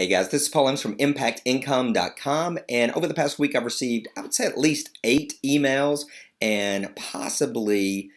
Hey guys, this is Paul Ems from ImpactIncome.com, and over the past week I've received, I would say, at least 8 emails and possibly,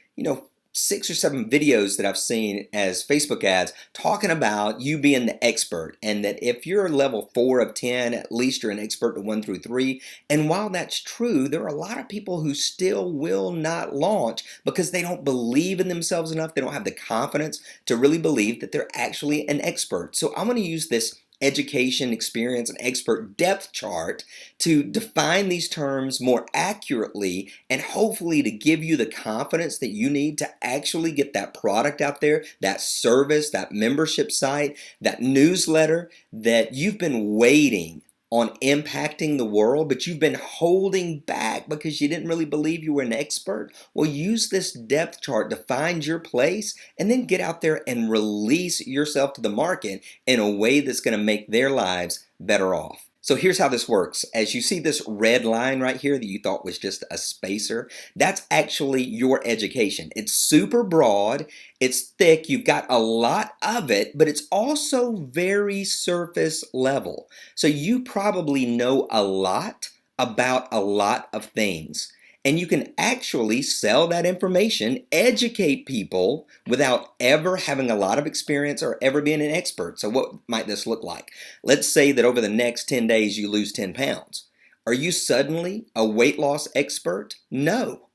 6 or 7 videos that I've seen as Facebook ads talking about you being the expert, and that if you're level 4 of 10, at least you're an expert to 1 through 3. And while that's true, there are a lot of people who still will not launch because they don't believe in themselves enough. They don't have the confidence to really believe that they're actually an expert. So I'm going to use this education, experience, and expert depth chart to define these terms more accurately and hopefully to give you the confidence that you need to actually get that product out there, that service, that membership site, that newsletter that you've been waiting on impacting the world, but you've been holding back because you didn't really believe you were an expert. Well, use this depth chart to find your place and then get out there and release yourself to the market in a way that's going to make their lives better off. So here's how this works. As you see this red line right here that you thought was just a spacer, that's actually your education. It's super broad, it's thick, you've got a lot of it, but it's also very surface level. So you probably know a lot about a lot of things. And you can actually sell that information, educate people without ever having a lot of experience or ever being an expert. So what might this look like? Let's say that over the next 10 days you lose 10 pounds. Are you suddenly a weight loss expert? No.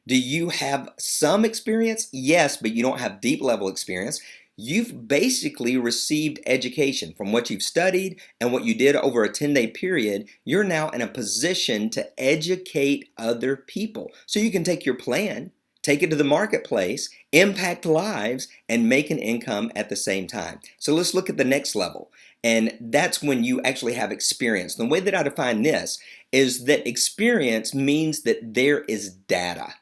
Do you have some experience? Yes, but you don't have deep level experience. You've basically received education from what you've studied and what you did over a 10-day period. You're now in a position to educate other people. So you can take your plan, take it to the marketplace, impact lives, and make an income at the same time. So let's look at the next level. And that's when you actually have experience. The way that I define this is that experience means that there is data,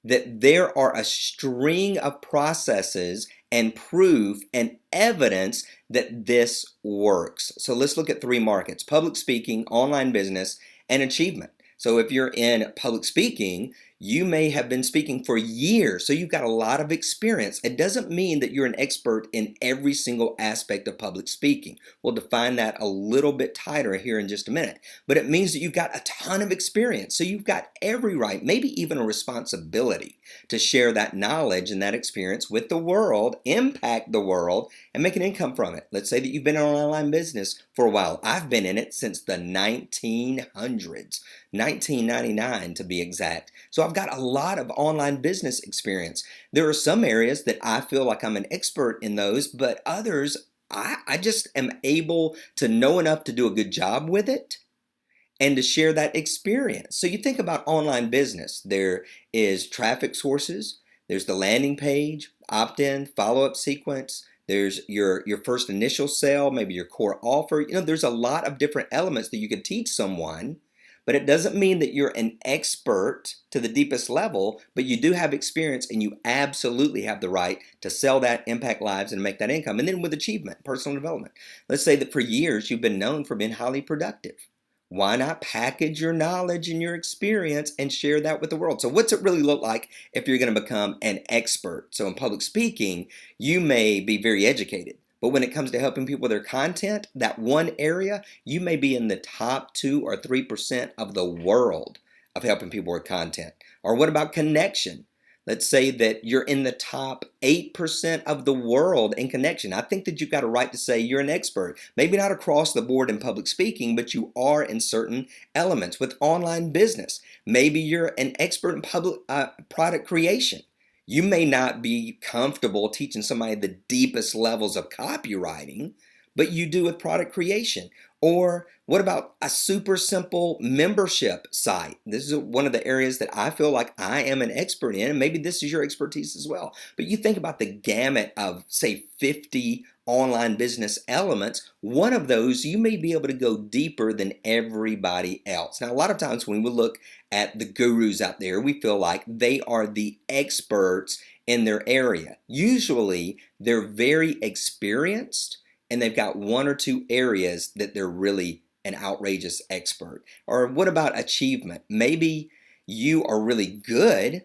that there are a string of processes and proof and evidence that this works. So let's look at 3 markets: public speaking, online business, and achievement. So if you're in public speaking, you may have been speaking for years, so you've got a lot of experience. It doesn't mean that you're an expert in every single aspect of public speaking. We'll define that a little bit tighter here in just a minute. But it means that you've got a ton of experience, so you've got every right, maybe even a responsibility, to share that knowledge and that experience with the world, impact the world, and make an income from it. Let's say that you've been in an online business for a while. I've been in it since the 1900s, 1999 to be exact. So I've got a lot of online business experience. There are some areas that I feel like I'm an expert in those, but others I just am able to know enough to do a good job with it and to share that experience. So you think about online business. There is traffic sources, there's the landing page, opt-in, follow-up sequence, there's your first initial sale, maybe your core offer. There's a lot of different elements that you could teach someone, but it doesn't mean that you're an expert to the deepest level, but you do have experience and you absolutely have the right to sell that, impact lives, and make that income. And then with achievement, personal development. Let's say that for years you've been known for being highly productive. Why not package your knowledge and your experience and share that with the world? So what's it really look like if you're going to become an expert? So in public speaking, you may be very educated, but when it comes to helping people with their content, that one area, you may be in the top 2 or 3% of the world of helping people with content. Or what about connection? Let's say that you're in the top 8% of the world in connection. I think that you've got a right to say you're an expert. Maybe not across the board in public speaking, but you are in certain elements. With online business, maybe you're an expert in public product creation. You may not be comfortable teaching somebody the deepest levels of copywriting, but you do with product creation. Or what about a super simple membership site? This is one of the areas that I feel like I am an expert in, and maybe this is your expertise as well. But you think about the gamut of, say, 50 online business elements. One of those, you may be able to go deeper than everybody else. Now, a lot of times when we look at the gurus out there, we feel like they are the experts in their area. Usually, they're very experienced, and they've got 1 or 2 areas that they're really an outrageous expert. Or what about achievement? Maybe you are really good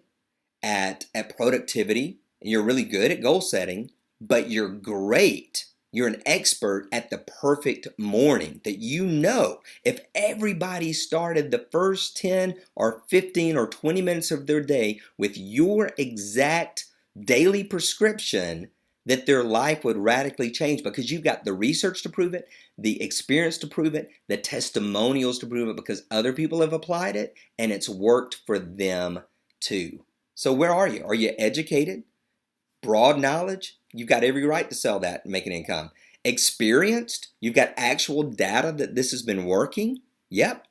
at productivity, and you're really good at goal setting, but you're great You're an expert at the perfect morning that you know if everybody started the first 10 or 15 or 20 minutes of their day with your exact daily prescription, that their life would radically change because you've got the research to prove it, the experience to prove it, the testimonials to prove it because other people have applied it and it's worked for them too. So where are you? Are you educated? Broad knowledge? You've got every right to sell that and make an income. Experienced? You've got actual data that this has been working? Yep.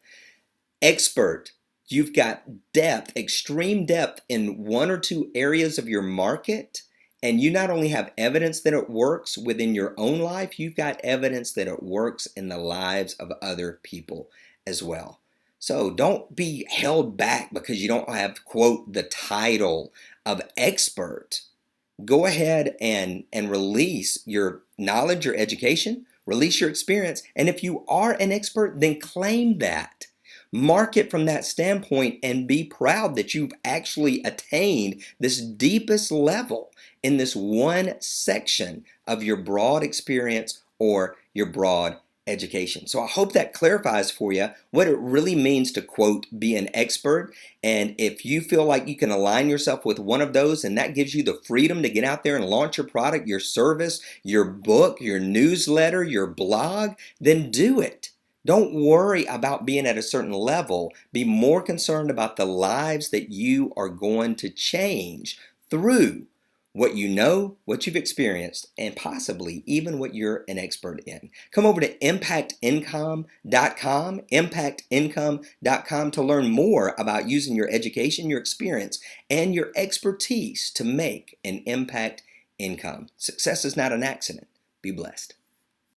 Expert? You've got depth, extreme depth in one or two areas of your market, and you not only have evidence that it works within your own life, you've got evidence that it works in the lives of other people as well. So don't be held back because you don't have, quote, the title of expert. Go ahead and release your knowledge, your education, release your experience. And if you are an expert, then claim that. Market from that standpoint and be proud that you've actually attained this deepest level in this one section of your broad experience or your broad education. So I hope that clarifies for you what it really means to, quote, be an expert. And if you feel like you can align yourself with one of those and that gives you the freedom to get out there and launch your product, your service, your book, your newsletter, your blog, then do it. Don't worry about being at a certain level. Be more concerned about the lives that you are going to change through what you know, what you've experienced, and possibly even what you're an expert in. Come over to impactincome.com, impactincome.com to learn more about using your education, your experience, and your expertise to make an impact income. Success is not an accident. Be blessed.